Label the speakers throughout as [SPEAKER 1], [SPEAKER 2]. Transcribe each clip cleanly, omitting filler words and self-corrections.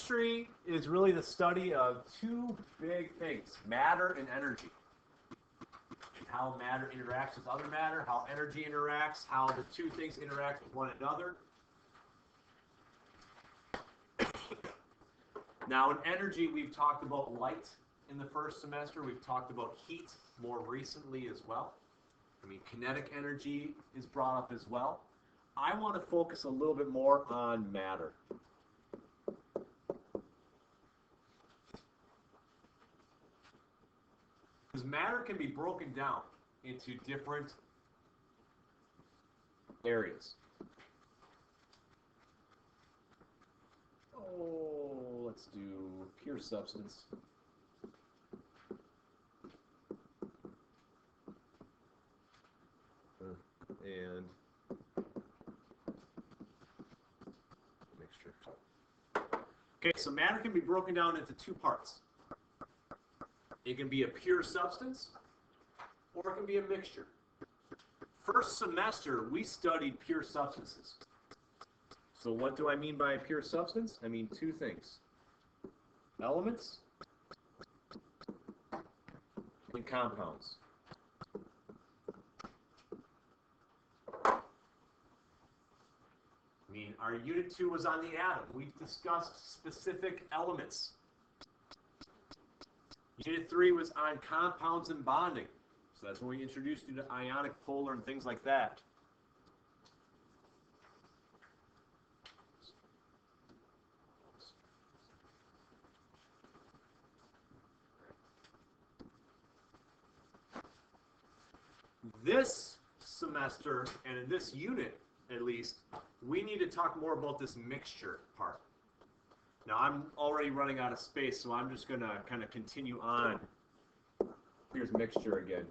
[SPEAKER 1] chemistry is really the study of two big things, matter and energy. And how matter interacts with other matter, how energy interacts, how the two things interact with one another. Now in energy, we've talked about light in the first semester. We've talked about heat more recently as well. I mean, kinetic energy is brought up as well. I want to focus a little bit more on matter. Because matter can be broken down into different areas. Oh, let's do pure substance. And mixture. Okay, so matter can be broken down into two parts. It can be a pure substance, or it can be a mixture. First semester, we studied pure substances. So what do I mean by a pure substance? I mean two things. Elements and compounds. I mean, our unit 2 was on the atom. We've discussed specific elements. Unit 3 was on compounds and bonding. So that's when we introduced you to ionic, polar, and things like that. This semester, and in this unit at least, we need to talk more about this mixture part. Now I'm already running out of space, so I'm just going to kind of continue on. Here's mixture again.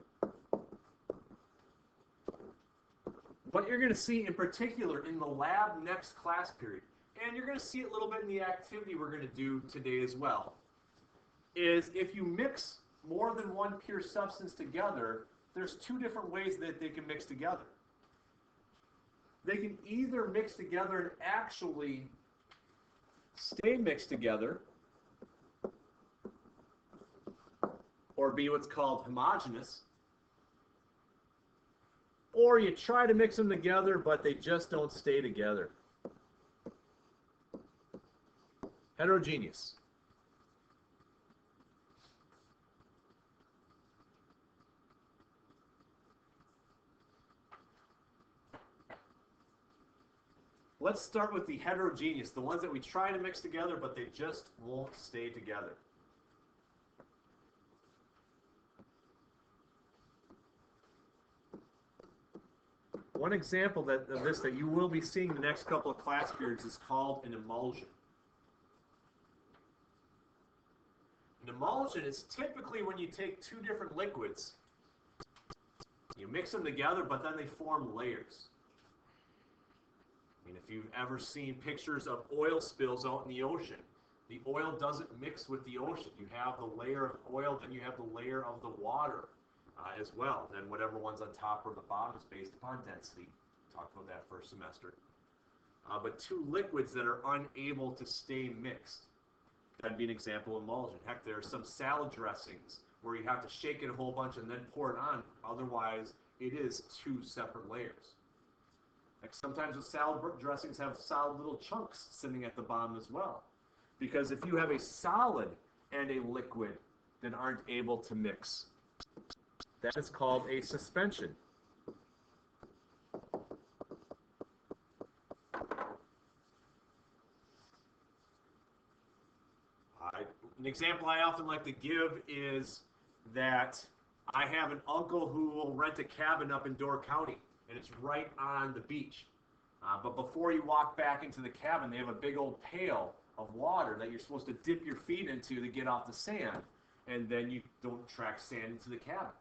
[SPEAKER 1] What you're going to see in particular in the lab next class period, and you're going to see it a little bit in the activity we're going to do today as well, is if you mix more than one pure substance together, there's two different ways that they can mix together. They can either mix together and actually stay mixed together, or be what's called homogeneous, or you try to mix them together, but they just don't stay together. Heterogeneous. Let's start with the heterogeneous, the ones that we try to mix together, but they just won't stay together. One example of this that you will be seeing the next couple of class periods is called an emulsion. An emulsion is typically when you take two different liquids, you mix them together, but then they form layers. I mean, if you've ever seen pictures of oil spills out in the ocean, the oil doesn't mix with the ocean. You have the layer of oil, then you have the layer of the water as well. Then whatever one's on top or the bottom is based upon density. Talked about that first semester. But two liquids that are unable to stay mixed. That'd be an example of emulsion. Heck, there are some salad dressings where you have to shake it a whole bunch and then pour it on. Otherwise, it is two separate layers. Like sometimes the salad dressings have solid little chunks sitting at the bottom as well. Because if you have a solid and a liquid that aren't able to mix, that is called a suspension. An example I often like to give is that I have an uncle who will rent a cabin up in Door County, and it's right on the beach. But before you walk back into the cabin, they have a big old pail of water that you're supposed to dip your feet into to get off the sand, and then you don't track sand into the cabin.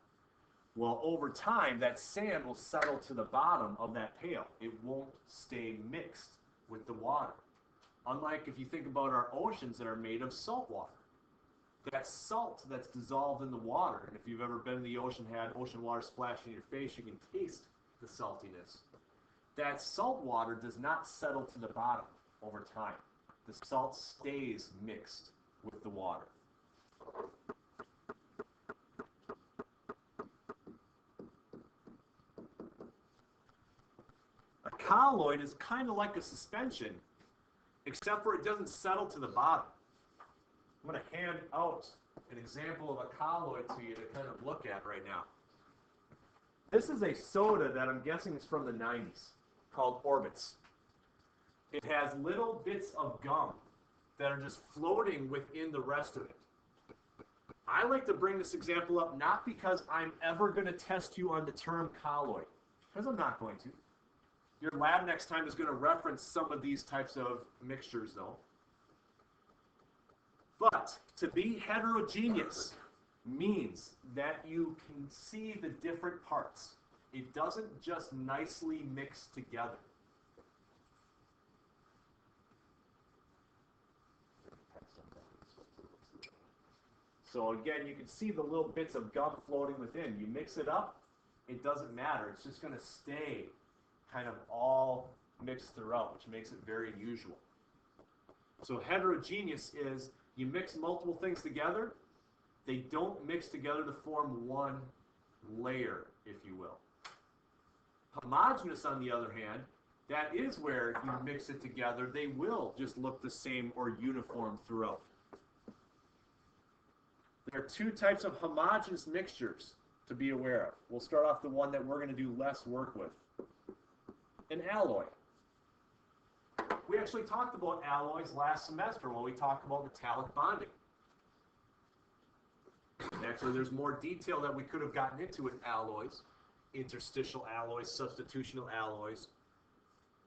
[SPEAKER 1] Well, over time, that sand will settle to the bottom of that pail. It won't stay mixed with the water. Unlike if you think about our oceans that are made of salt water. That salt that's dissolved in the water, and if you've ever been in the ocean, had ocean water splash in your face, you can taste the saltiness. That salt water does not settle to the bottom over time. the salt stays mixed with the water. A colloid is kind of like a suspension, except for it doesn't settle to the bottom. I'm going to hand out an example of a colloid to you to kind of look at right now. This is a soda that I'm guessing is from the 90s called Orbitz. It has little bits of gum that are just floating within the rest of it. I like to bring this example up not because I'm ever going to test you on the term colloid, because I'm not going to. Your lab next time is going to reference some of these types of mixtures, though. But to be heterogeneous means that you can see the different parts. It doesn't just nicely mix together. So again, you can see the little bits of gum floating within. You mix it up, it doesn't matter. It's just going to stay kind of all mixed throughout, which makes it very unusual. So heterogeneous is you mix multiple things together, they don't mix together to form one layer, if you will. Homogeneous, on the other hand, that is where you mix it together. They will just look the same or uniform throughout. There are two types of homogeneous mixtures to be aware of. We'll start off the one that we're going to do less work with. An alloy. We actually talked about alloys last semester when we talked about metallic bonding. Actually, there's more detail that we could have gotten into with alloys, interstitial alloys, substitutional alloys.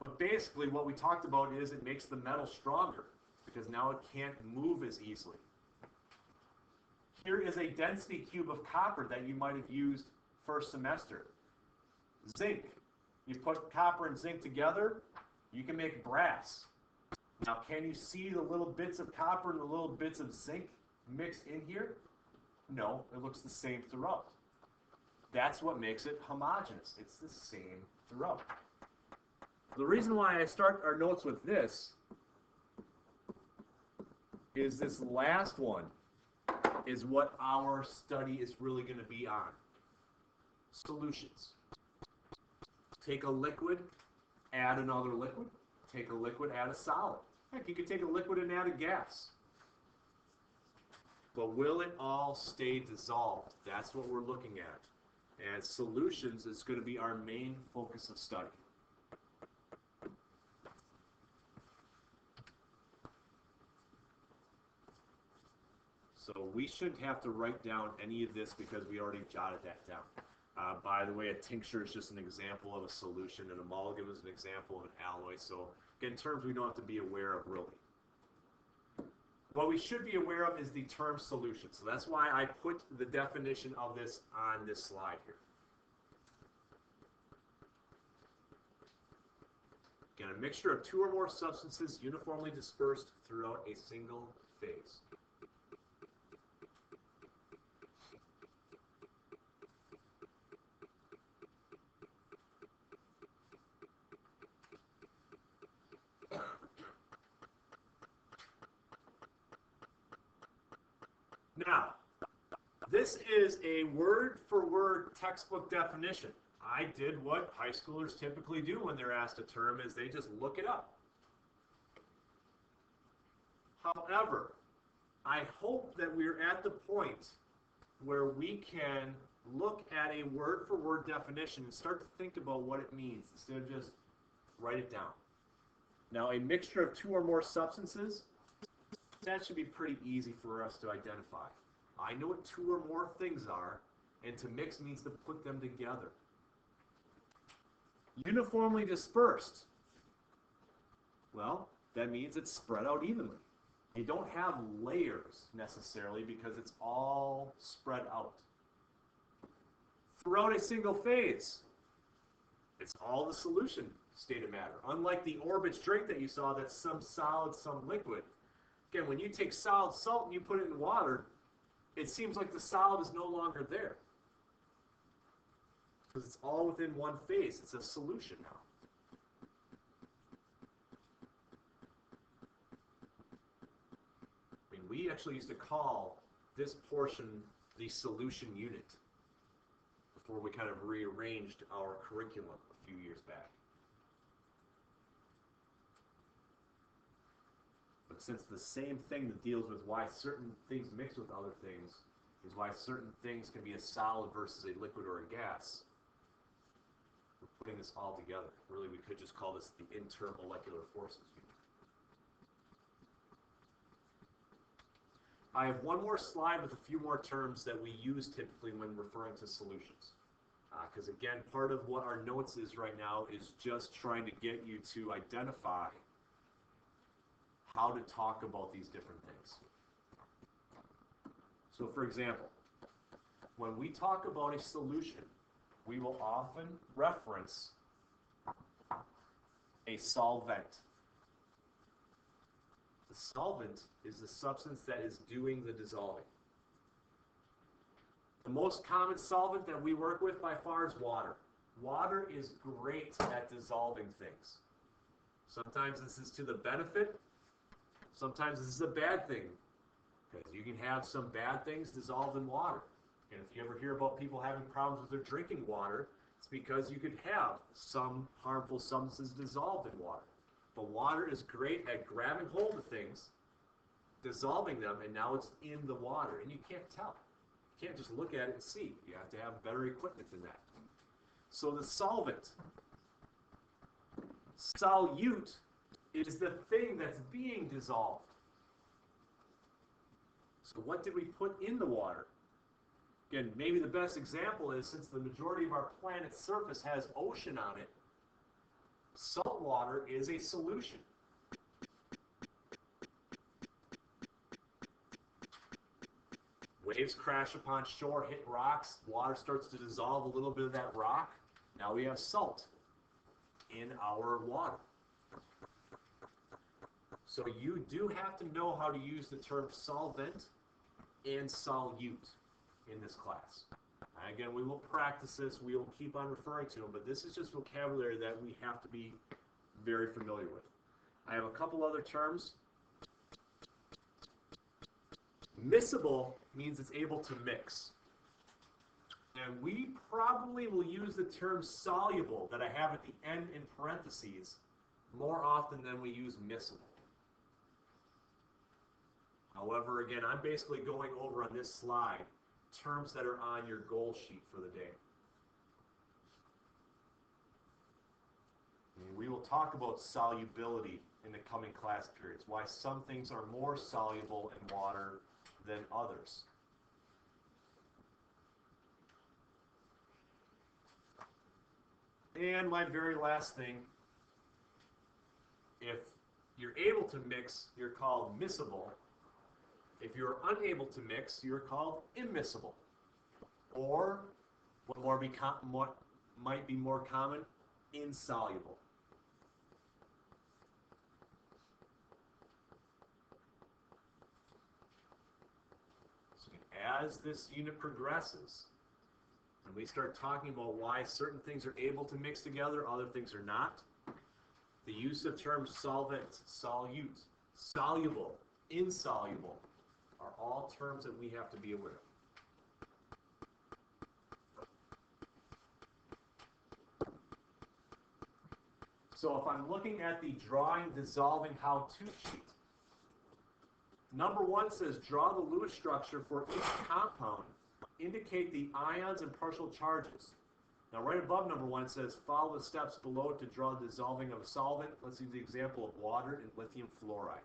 [SPEAKER 1] But basically what we talked about is it makes the metal stronger because now it can't move as easily. Here is a density cube of copper that you might have used first semester. Zinc. You put copper and zinc together, you can make brass. Now, can you see the little bits of copper and the little bits of zinc mixed in here? No, it looks the same throughout. That's what makes it homogeneous. It's the same throughout. The reason why I start our notes with this is this last one is what our study is really going to be on. Solutions. Take a liquid, add another liquid. Take a liquid, add a solid. Heck, you could take a liquid and add a gas. But will it all stay dissolved? That's what we're looking at. And solutions is going to be our main focus of study. So we shouldn't have to write down any of this because we already jotted that down. By the way, a tincture is just an example of a solution. An amalgam is an example of an alloy. So again, terms we don't have to be aware of really. What we should be aware of is the term solution. So that's why I put the definition of this on this slide here. Again, a mixture of two or more substances uniformly dispersed throughout a single phase. Now, this is a word-for-word textbook definition. I did what high schoolers typically do when they're asked a term, is they just look it up. However, I hope that we're at the point where we can look at a word-for-word definition and start to think about what it means instead of just write it down. Now, a mixture of two or more substances, that should be pretty easy for us to identify. I know what two or more things are, and to mix means to put them together. Uniformly dispersed. Well, that means it's spread out evenly. You don't have layers necessarily because it's all spread out. Throughout a single phase, it's all the solution state of matter. Unlike the Orbitz drink that you saw that's some solid, some liquid. Again, when you take solid salt and you put it in water, it seems like the solid is no longer there. Because it's all within one phase. It's a solution now. we actually used to call this portion the solution unit before we kind of rearranged our curriculum a few years back. But since the same thing that deals with why certain things mix with other things is why certain things can be a solid versus a liquid or a gas, we're putting this all together. Really, we could just call this the intermolecular forces unit. I have one more slide with a few more terms that we use typically when referring to solutions. Because again, part of what our notes is right now is just trying to get you to identify how to talk about these different things. So for example, when we talk about a solution, we will often reference a solvent. The solvent is the substance that is doing the dissolving. The most common solvent that we work with by far is water. Water is great at dissolving things. Sometimes this is to the benefit, sometimes this is a bad thing, because you can have some bad things dissolved in water. And if you ever hear about people having problems with their drinking water, it's because you could have some harmful substances dissolved in water. But water is great at grabbing hold of things, dissolving them, and now it's in the water, and you can't tell. You can't just look at it and see. You have to have better equipment than that. So the solvent, solute, is the thing that's being dissolved. So what did we put in the water? Again, maybe the best example is, since the majority of our planet's surface has ocean on it, salt water is a solution. Waves crash upon shore, hit rocks, water starts to dissolve a little bit of that rock. Now we have salt in our water. So you do have to know how to use the term solvent and solute in this class. And again, we will practice this, we will keep on referring to them, but this is just vocabulary that we have to be very familiar with. I have a couple other terms. Miscible means it's able to mix. And we probably will use the term soluble that I have at the end in parentheses more often than we use miscible. However, again, I'm basically going over on this slide terms that are on your goal sheet for the day. And we will talk about solubility in the coming class periods, why some things are more soluble in water than others. And my very last thing, if you're able to mix, you're called miscible. If you're unable to mix, you're called immiscible. Or, what might be more common, insoluble. So as this unit progresses, and we start talking about why certain things are able to mix together, other things are not, the use of terms solvent, solute, soluble, insoluble, are all terms that we have to be aware of. So if I'm looking at the drawing dissolving how-to sheet, number 1 says draw the Lewis structure for each compound. Indicate the ions and partial charges. Now right above number 1 says follow the steps below to draw the dissolving of a solvent. Let's use the example of water and lithium fluoride.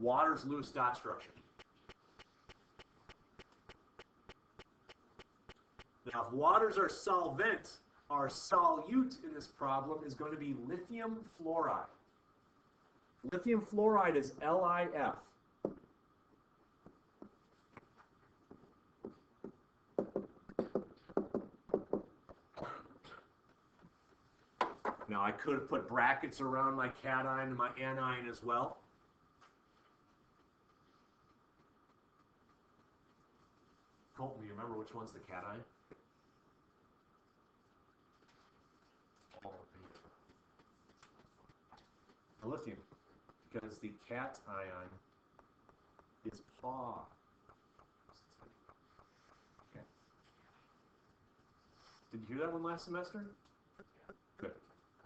[SPEAKER 1] Water's Lewis dot structure. Now, if waters are solvent, our solute in this problem is going to be lithium fluoride. Lithium fluoride is LiF. Now, I could have put brackets around my cation and my anion as well. Colton, do you remember which one's the cation? lithium, because the cation is positive. Okay. Did you hear that one last semester? Good.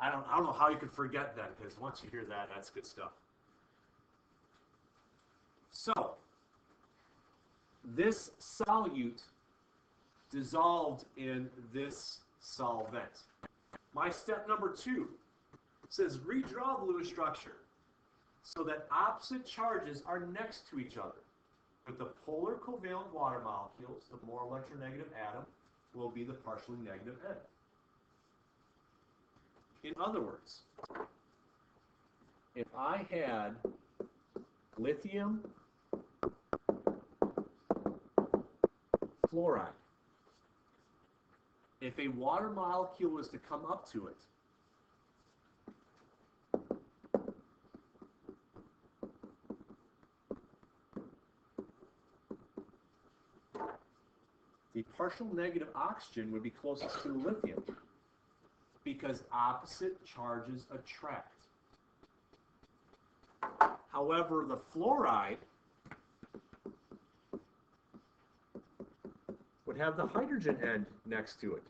[SPEAKER 1] I don't know how you could forget that, because once you hear that, that's good stuff. So, this solute dissolved in this solvent. My step number 2 says redraw the Lewis structure so that opposite charges are next to each other. With the polar covalent water molecules, the more electronegative atom will be the partially negative end. In other words, if I had lithium fluoride, if a water molecule was to come up to it, the partial negative oxygen would be closest to the lithium because opposite charges attract. However, the fluoride would have the hydrogen end next to it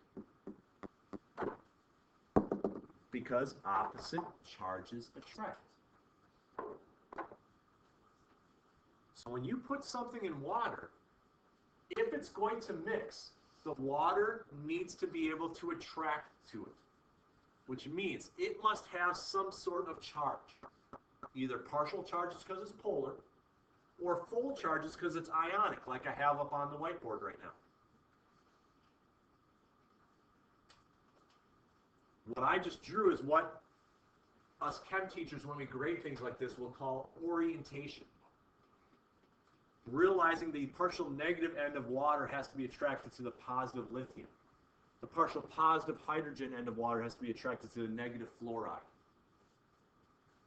[SPEAKER 1] because opposite charges attract. So when you put something in water, if it's going to mix, the water needs to be able to attract to it, which means it must have some sort of charge. Either partial charges because it's polar, or full charges because it's ionic, like I have up on the whiteboard right now. What I just drew is what us chem teachers, when we grade things like this, will call orientation. Realizing the partial negative end of water has to be attracted to the positive lithium. The partial positive hydrogen end of water has to be attracted to the negative fluoride.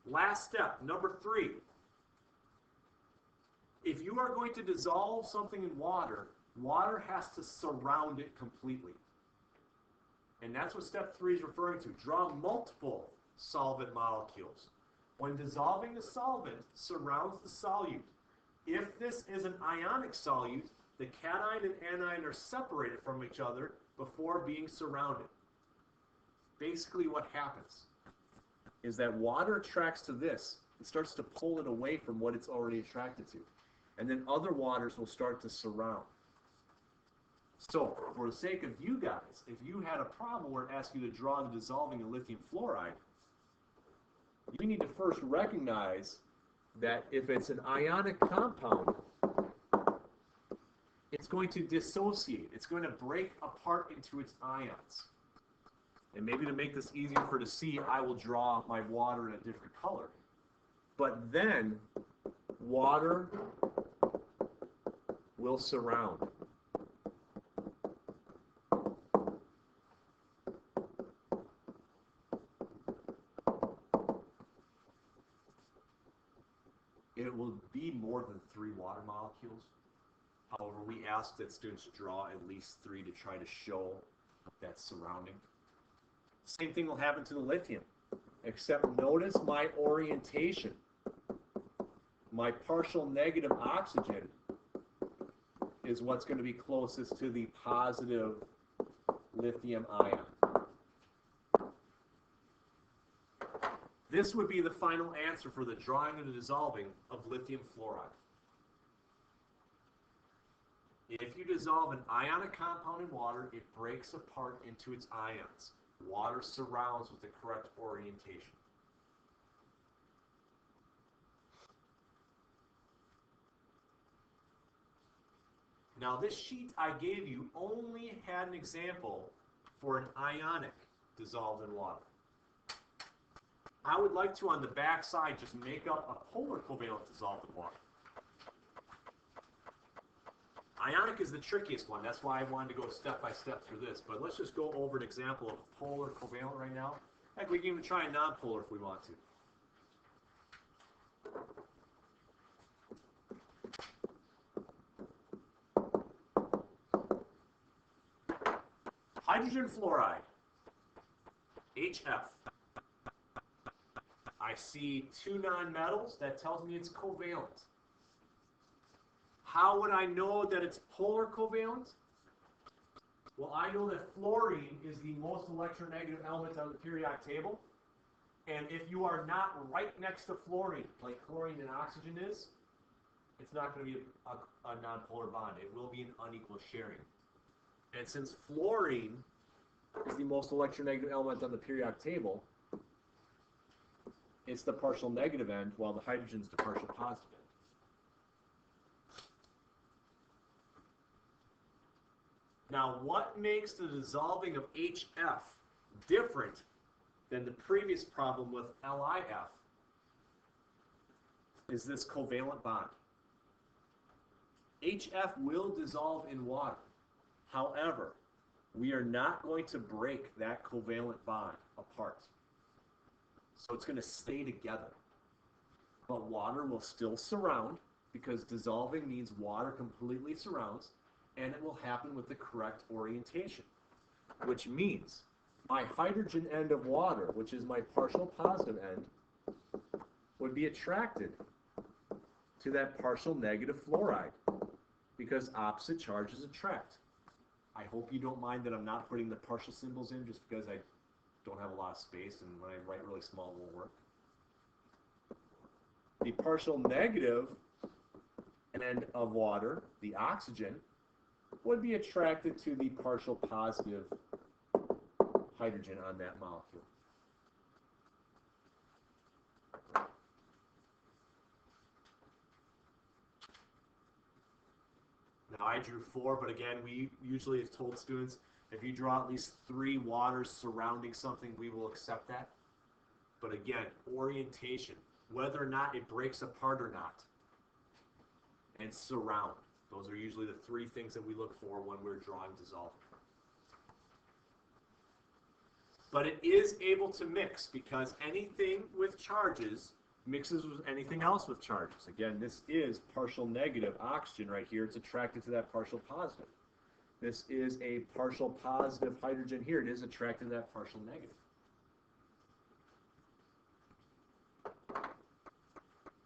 [SPEAKER 1] Last step, number 3. If you are going to dissolve something in water, water has to surround it completely. And that's what step 3 is referring to. Draw multiple solvent molecules. When dissolving the solvent, surrounds the solute. If this is an ionic solute, the cation and anion are separated from each other before being surrounded. Basically what happens is that water attracts to this. It starts to pull it away from what it's already attracted to. And then other waters will start to surround. So, for the sake of you guys, if you had a problem where it asks you to draw the dissolving of lithium fluoride, you need to first recognize that if it's an ionic compound, it's going to dissociate. It's going to break apart into its ions. And maybe to make this easier for you to see, I will draw my water in a different color. But then, water will surround. It will be more than 3 water molecules. However, we ask that students draw at least 3 to try to show that surrounding. Same thing will happen to the lithium, except notice my orientation. My partial negative oxygen is what's going to be closest to the positive lithium ion. This would be the final answer for the drawing and the dissolving of lithium fluoride. If you dissolve an ionic compound in water, it breaks apart into its ions. Water surrounds with the correct orientation. Now this sheet I gave you only had an example for an ionic dissolved in water. I would like to, on the back side, just make up a polar covalent dissolved in water. Ionic is the trickiest one. That's why I wanted to go step by step through this. But let's just go over an example of polar covalent right now. Heck, we can even try a non-polar if we want to. Hydrogen fluoride. HF. I see two nonmetals. That tells me it's covalent. How would I know that it's polar covalent? Well, I know that fluorine is the most electronegative element on the periodic table. And if you are not right next to fluorine, like chlorine and oxygen is, it's not going to be a nonpolar bond. It will be an unequal sharing. And since fluorine is the most electronegative element on the periodic table, it's the partial negative end, while the hydrogen's the partial positive end. Now, what makes the dissolving of HF different than the previous problem with LiF is this covalent bond. HF will dissolve in water. However, we are not going to break that covalent bond apart. So it's going to stay together. But water will still surround, because dissolving means water completely surrounds, and it will happen with the correct orientation, which means my hydrogen end of water, which is my partial positive end, would be attracted to that partial negative fluoride, because opposite charges attract. I hope you don't mind that I'm not putting the partial symbols in, just because I don't have a lot of space, and when I write really small, it won't work. The partial negative end of water, the oxygen, would be attracted to the partial positive hydrogen on that molecule. Now, I drew 4, but again, we usually have told students, if you draw at least 3 waters surrounding something, we will accept that. But again, orientation, whether or not it breaks apart or not, and surround. Those are usually the 3 things that we look for when we're drawing dissolving. But it is able to mix, because anything with charges mixes with anything else with charges. Again, this is partial negative oxygen right here. It's attracted to that partial positive. This is a partial positive hydrogen here. It is attracted to that partial negative.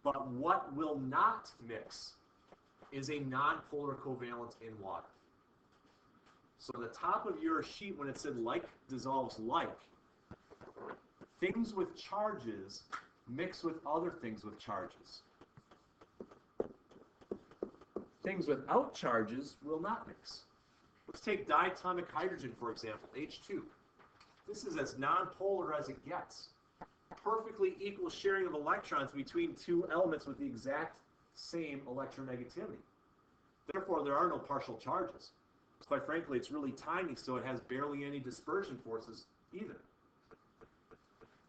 [SPEAKER 1] But what will not mix is a nonpolar covalent in water. So the top of your sheet, when it said like dissolves like, things with charges mix with other things with charges. Things without charges will not mix. Let's take diatomic hydrogen, for example, H2. This is as nonpolar as it gets. Perfectly equal sharing of electrons between 2 elements with the exact same electronegativity. Therefore, there are no partial charges. Quite frankly, it's really tiny, so it has barely any dispersion forces either.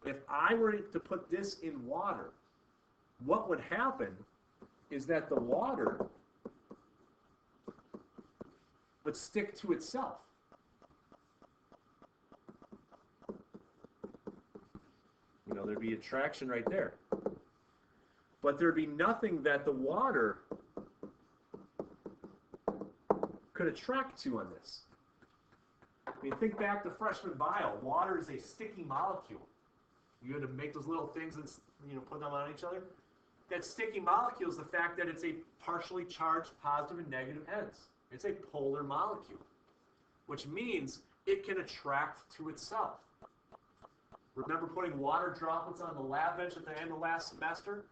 [SPEAKER 1] If I were to put this in water, what would happen is that the water would stick to itself. You know, there'd be attraction right there. But there'd be nothing that the water could attract to on this. I mean, think back to freshman bio. Water is a sticky molecule. You had to make those little things and, you know, put them on each other. That sticky molecule is the fact that it's a partially charged positive and negative ends. It's a polar molecule, which means it can attract to itself. Remember putting water droplets on the lab bench at the end of last semester?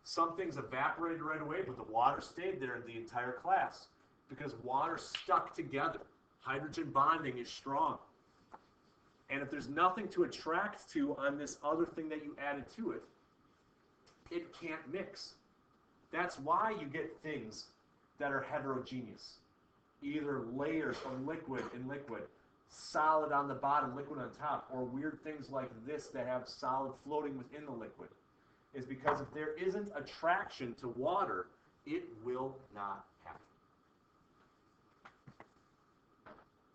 [SPEAKER 1] Some things evaporated right away, but the water stayed there in the entire class because water stuck together. Hydrogen bonding is strong. And if there's nothing to attract to on this other thing that you added to it, it can't mix. That's why you get things that are heterogeneous. Either layers of liquid in liquid, solid on the bottom, liquid on top, or weird things like this that have solid floating within the liquid. Is because if there isn't attraction to water, it will not